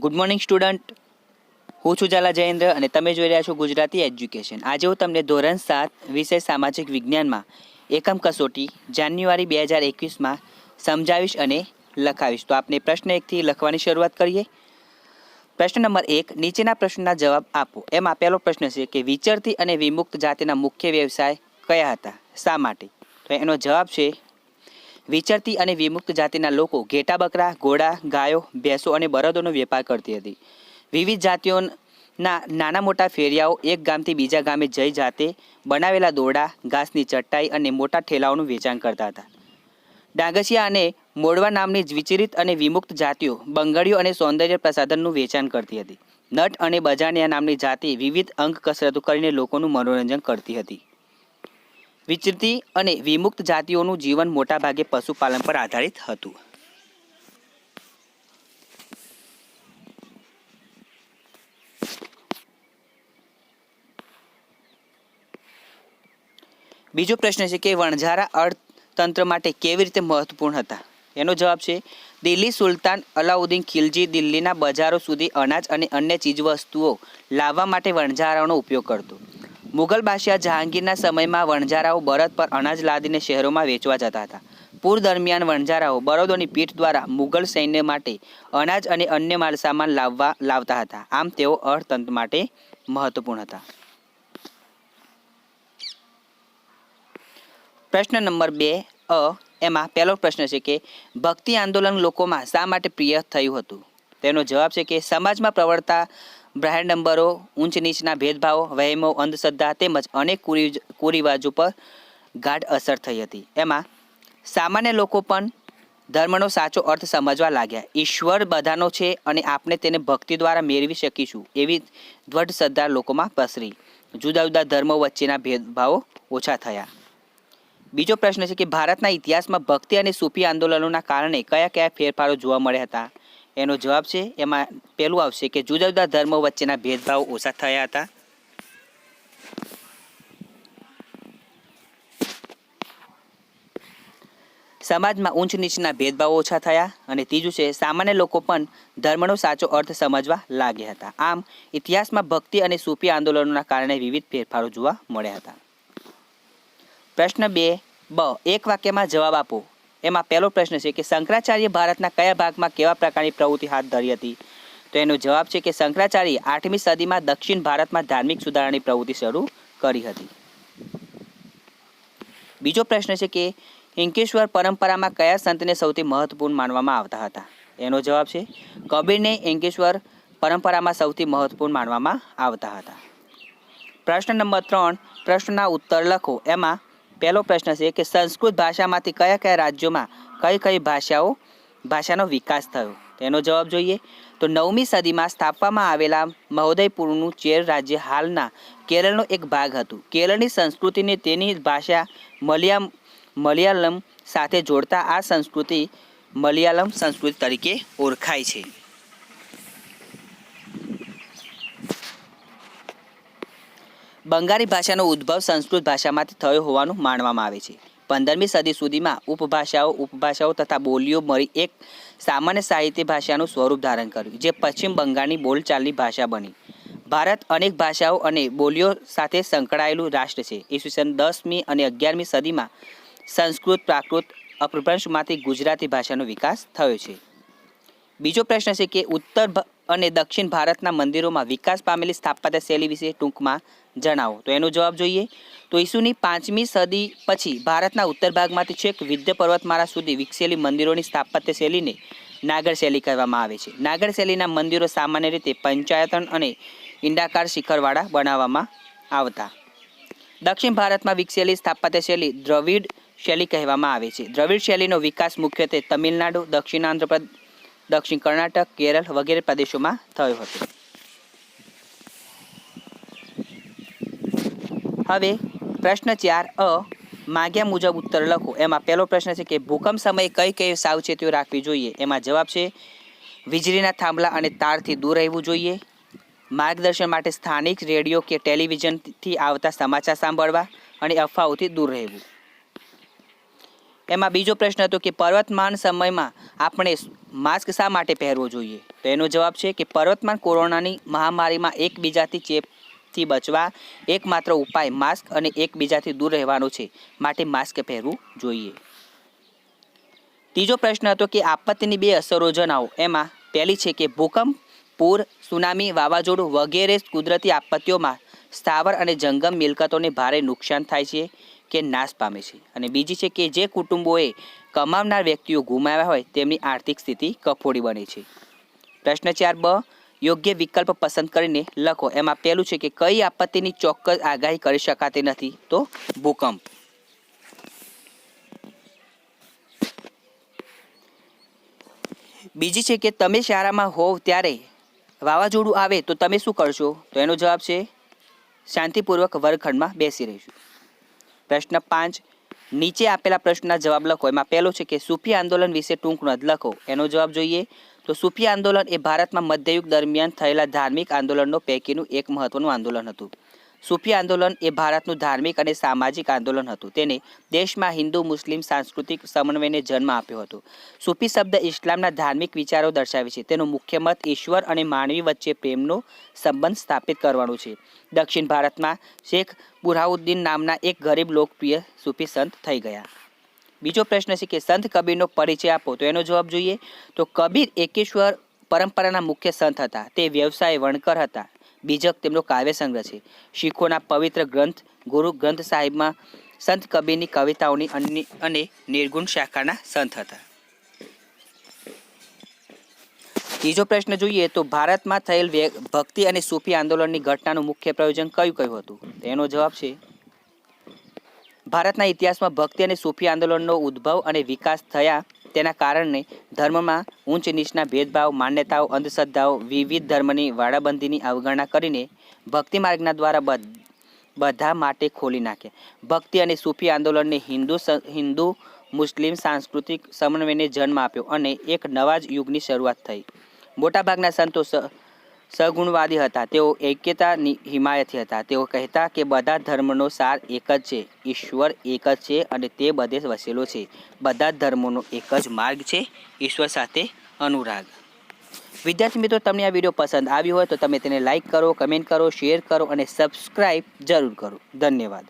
Good morning student, હું છું ઝાલા જયેન્દ્ર અને તમે જોઈ રહ્યા છો ગુજરાતી એજ્યુકેશન। આજે હું તમને ધોરણ 7 વિષય સામાજિક વિજ્ઞાનમાં એકમ કસોટી જાન્યુઆરી 2021માં સમજાવીશ અને લખાવીશ। તો આપણે પ્રશ્ન 1 થી લખવાની શરૂઆત કરીએ। પ્રશ્ન નંબર 1, નીચેના પ્રશ્નના જવાબ આપો। એમાં પહેલો પ્રશ્ન છે કે વિચરતી અને વિમુક્ત જાતિના મુખ્ય વ્યવસાય કયા હતા, શા માટે? તો એનો જવાબ છે વિચરતી અને વિમુક્ત જાતિના લોકો ઘેટા બકરા, ઘોડા, ગાયો, ભેંસો અને બળદોનો વેપાર કરતી હતી। વિવિધ જાતિઓના નાના મોટા ફેરિયાઓ એક ગામથી બીજા ગામે જઈ જાતે બનાવેલા દોરડા, ઘાસની ચટાઈ અને મોટા ઠેલાઓનું વેચાણ કરતા હતા। ડાંગસિયા અને મોડવા નામની વિચરિત અને વિમુક્ત જાતિઓ બંગડીઓ અને સૌંદર્ય પ્રસાધનનું વેચાણ કરતી હતી। નટ અને બજાનિયા નામની જાતિ વિવિધ અંગ કસરતો કરીને લોકોનું મનોરંજન કરતી હતી। વિચરતી અને વિમુક્ત જાતિઓનું જીવન મોટાભાગે પશુપાલન પર આધારિત હતું। બીજો પ્રશ્ન છે કે વણઝારા અર્થતંત્ર માટે કેવી રીતે મહત્વપૂર્ણ હતા? એનો જવાબ છે દિલ્હી સુલતાન અલાઉદ્દીન ખિલજી દિલ્હીના બજારો સુધી અનાજ અને અન્ય ચીજવસ્તુઓ લાવવા માટે વણઝારાઓનો ઉપયોગ કરતો। મુગલ બાદશાહ જહાંગીરના સમયમાં વણઝારાઓ બળદ પર અનાજ લાદીને શહેરોમાં વેચવા જતા હતા। પૂર દરમિયાન વણઝારાઓ બળદોની પીઠ દ્વારા મુગલ સૈન્ય માટે અનાજ અને અન્ય માલસામાન લાવતા હતા। આમ તેઓ અર્થતંત્ર માટે મહત્વપૂર્ણ હતા। પ્રશ્ન નંબર 2 એમાં પહેલો પ્રશ્ન છે કે ભક્તિ આંદોલન લોકોમાં શા માટે પ્રિય થયું હતું? તેનો જવાબ છે કે સમાજમાં પ્રવર્તતા બ્રાહ્મણડંબરો, ઊંચ નીચના ભેદભાવો, વહેમો, અંધશ્રદ્ધા તેમજ અનેક કુરિવાજો પર ગાઢ અસર થઈ હતી। એમાં સામાન્ય લોકો પણ ધર્મનો સાચો અર્થ સમજવા લાગ્યા। ઈશ્વર બધાનો છે અને આપણે તેને ભક્તિ દ્વારા મેળવી શકીશું એવી દ્રઢ શ્રદ્ધા લોકોમાં પ્રસરી। જુદા જુદા ધર્મો વચ્ચેના ભેદભાવો ઓછા થયા। બીજો પ્રશ્ન છે કે ભારતના ઇતિહાસમાં ભક્તિ અને સૂફી આંદોલનોના કારણે કયા કયા ફેરફારો જોવા મળ્યા હતા? એનો જવાબ છે એમાં પહેલું આવશે કે જુદા જુદા ધર્મો વચ્ચેના ભેદભાવો ઓછા થયા હતા। સમાજમાં ઊંચ નીચના ભેદભાવો ઓછા થયા અને ત્રીજું છે સામાન્ય લોકો પણ ધર્મનો સાચો અર્થ સમજવા લાગ્યા હતા। આમ ઇતિહાસમાં ભક્તિ અને સૂફી આંદોલનોના કારણે વિવિધ ફેરફારો જોવા મળ્યા હતા। પ્રશ્ન 2 એક વાક્યમાં જવાબ આપો। એમાં પહેલો પ્રશ્ન છે કે શંકરાચાર્ય ભારતના કયા ભાગમાં કેવા પ્રકારની પ્રવૃત્તિ હાથ ધરી હતી? તો એનો જવાબ છે કે શંકરાચાર્ય 8મી સદીમાં દક્ષિણ ભારતમાં ધાર્મિક સુધારણાની પ્રવૃત્તિ શરૂ કરી હતી। બીજો પ્રશ્ન છે કે હિંકેશ્વર પરંપરામાં કયા સંતને સૌથી મહત્વપૂર્ણ માનવામાં આવતા હતા? એનો જવાબ છે કબીરને હિંકેશ્વર પરંપરામાં સૌથી મહત્વપૂર્ણ માનવામાં આવતા હતા। પ્રશ્ન નંબર 3 પ્રશ્નના ઉત્તર લખો। એમાં પહેલો પ્રશ્ન છે કે સંસ્કૃત ભાષામાંથી કયા કયા રાજ્યોમાં કઈ કઈ ભાષાનો વિકાસ થયો? તેનો જવાબ જોઈએ તો 9મી સદીમાં સ્થાપવામાં આવેલા મહોદયપુરનું ચેર રાજ્ય હાલના કેરળનો એક ભાગ હતું। કેરળની સંસ્કૃતિને તેની ભાષા મલયાલમ સાથે જોડતા આ સંસ્કૃતિ મલયાલમ સંસ્કૃતિ તરીકે ઓળખાય છે। બંગાળી ભાષાનો ઉદ્ભવ સંસ્કૃત ભાષામાંથી થયો હોવાનું માનવામાં આવે છે। 15મી સદી સુધીમાં ઉપભાષાઓ તથા બોલીઓ મળી એક સામાન્ય સાહિત્ય ભાષાનું સ્વરૂપ ધારણ કર્યું, જે પશ્ચિમ બંગાળની બોલચાલની ભાષા બની। ભારત અનેક ભાષાઓ અને બોલીઓ સાથે સંકળાયેલું રાષ્ટ્ર છે। ઈસવીસન 10મી અને 11મી સદીમાં સંસ્કૃત, પ્રાકૃત, અપભ્રંશમાંથી ગુજરાતી ભાષાનો વિકાસ થયો છે। બીજો પ્રશ્ન છે કે ઉત્તર અને દક્ષિણ ભારતના મંદિરોમાં વિકાસ પામેલી સ્થાપત્ય શૈલી વિશે ટૂંકમાં જણાવો। તો એનો જવાબ જોઈએ તો ઈસુની 5મી સદી પછી ભારતના ઉત્તર ભાગમાંથી છેક વિંધ્ય પર્વતમાળા સુધી વિકસેલી મંદિરોની સ્થાપત્ય શૈલીને નાગર શૈલી કહેવામાં આવે છે। નાગર શૈલીના મંદિરો સામાન્ય રીતે પંચાયતન અને ઈંડાકાર શિખરવાળા બનાવવામાં આવતા। દક્ષિણ ભારતમાં વિકસેલી સ્થાપત્ય શૈલી દ્રવિડ શૈલી કહેવામાં આવે છે। દ્રવિડ શૈલીનો વિકાસ મુખ્યત્વે તમિલનાડુ, દક્ષિણ આંધ્રપ્રદેશ, દક્ષિણ કર્ણાટક, કેરળ વગેરે પ્રદેશોમાં થયો હતો। હવે પ્રશ્ન 4 માંગ્યા મુજબ ઉત્તર લખો। એમાં પહેલો પ્રશ્ન છે કે ભૂકંપ સમયે કઈ કઈ સાવચેતીઓ રાખવી જોઈએ? એમાં જવાબ છે વીજળીના થાંભલા અને તારથી દૂર રહેવું જોઈએ। માર્ગદર્શન માટે સ્થાનિક રેડિયો કે ટેલિવિઝનથી આવતા સમાચાર સાંભળવા અને અફવાઓથી દૂર રહેવું। એમાં બીજો પ્રશ્ન હતો કે પર્વતમાન સમયમાં આપણે માસ્ક શા માટે પહેરવો જોઈએ? તો એનો જવાબ છે કે પર્વતમાન કોરોનાની મહામારીમાં એકબીજાથી ચેપથી બચવા એકમાત્ર ઉપાય માસ્ક અને એકબીજાથી દૂર રહેવાનો છે, માટે માસ્ક પહેરવું જોઈએ. ત્રીજો પ્રશ્ન હતો કે આપત્તિની 2 અસરો જણાવો. એમાં પહેલી છે કે ભૂકંપ, પૂર, સુનામી, વાવાઝોડું વગેરે કુદરતી આપત્તિઓમાં સ્થાવર અને જંગમ મિલકતોને ભારે નુકસાન થાય છે કે નાશ પામે છે. અને બીજી છે કે જે કુટુંબોએ કમાવનાર વ્યક્તિઓ ગુમાવ્યા હોય તેમની આર્થિક સ્થિતિ કફોડી બને છે. પ્રશ્ન 4બ યોગ્ય વિકલ્પ પસંદ કરીને લખો. એમાં પહેલું છે કે કઈ આપત્તિની ચોક્કસ આગાહી કરી શકાતી નથી? તો ભૂકંપ. બીજી છે કે તમે શાળામાં હોવ ત્યારે વાવાઝોડું આવે તો તમે શું કરશો? તો એનો જવાબ છે શાંતિપૂર્વક વર્ગખંડમાં બેસી રહીશું. પ્રશ્ન 5 નીચે આપેલા પ્રશ્નના જવાબ લખો. એમાં પહેલો છે કે સૂફી આંદોલન વિશે ટૂંક નોંધ લખો. એનો જવાબ જોઈએ તો સૂફી આંદોલન એ ભારતમાં મધ્યયુગ દરમિયાન થયેલા ધાર્મિક આંદોલનો પૈકીનું એક મહત્વનું આંદોલન હતું. સૂફી આંદોલન એ ભારતનું ધાર્મિક અને સામાજિક આંદોલન હતું. તેને દેશમાં હિન્દુ મુસ્લિમ સાંસ્કૃતિક સમન્વયને જન્મ આપ્યો હતો. સૂફી શબ્દ ઇસ્લામના ધાર્મિક વિચારો દર્શાવે છે. તેનો મુખ્ય મત ઈશ્વર અને માનવી વચ્ચે પ્રેમનો સંબંધ સ્થાપિત કરવાનો છે. દક્ષિણ ભારતમાં શેખ બુરહાઉદ્દીન નામના એક ગરીબ લોકપ્રિય સૂફી સંત થઈ ગયા. બીજો પ્રશ્ન છે કે સંત કબીરનો પરિચય આપો. તો એનો જવાબ જોઈએ તો કબીર એકેશ્વર પરંપરાના મુખ્ય સંત હતા. તે વ્યવસાય વણકર હતા. બીજક તેમનો કાવ્ય સંગ્રહ છે. શીખોના પવિત્ર ગ્રંથ ગુરુ ગ્રંથ સાહિબમાં સંત કબીરની કવિતાઓની અને નિર્ગુણ શાખાના સંત હતા. ત્રીજો પ્રશ્ન જોઈએ તો ભારતમાં થયેલ ભક્તિ અને સૂફી આંદોલનની ઘટનાનું મુખ્ય પ્રયોજન કયું હતું? તેનો જવાબ છે ભારતના ઇતિહાસમાં ભક્તિ અને સૂફી આંદોલનનો ઉદ્ભવ અને વિકાસ થયા તેના કારણે ધર્મમાં ઊંચ નીચના ભેદભાવ, માન્યતાઓ, અંધશ્રદ્ધાઓ, વિવિધ ધર્મની વાડાબંધીની અવગણના કરીને ભક્તિ માર્ગના દ્વારા બધા માટે ખોલી નાખ્યા. ભક્તિ અને સૂફી આંદોલનને હિન્દુ મુસ્લિમ સાંસ્કૃતિક સમન્વયને જન્મ આપ્યો અને એક નવા જ યુગની શરૂઆત થઈ. મોટાભાગના સંતો સગુણવાદી હતા. તેઓ ઐક્યતાની હિમાયતી હતા. તેઓ કહેતા કે બધા ધર્મનો સાર એક જ છે, ઈશ્વર એક જ છે અને તે બધે વસેલો છે. બધા ધર્મોનો એક જ માર્ગ છે, ઈશ્વર સાથે અનુરાગ. વિદ્યાર્થી મિત્રો, તમને આ વિડીયો પસંદ આવ્યો હોય તો તમે તેને લાઈક કરો, કમેન્ટ કરો, શેર કરો અને સબસ્ક્રાઈબ જરૂર કરો. ધન્યવાદ.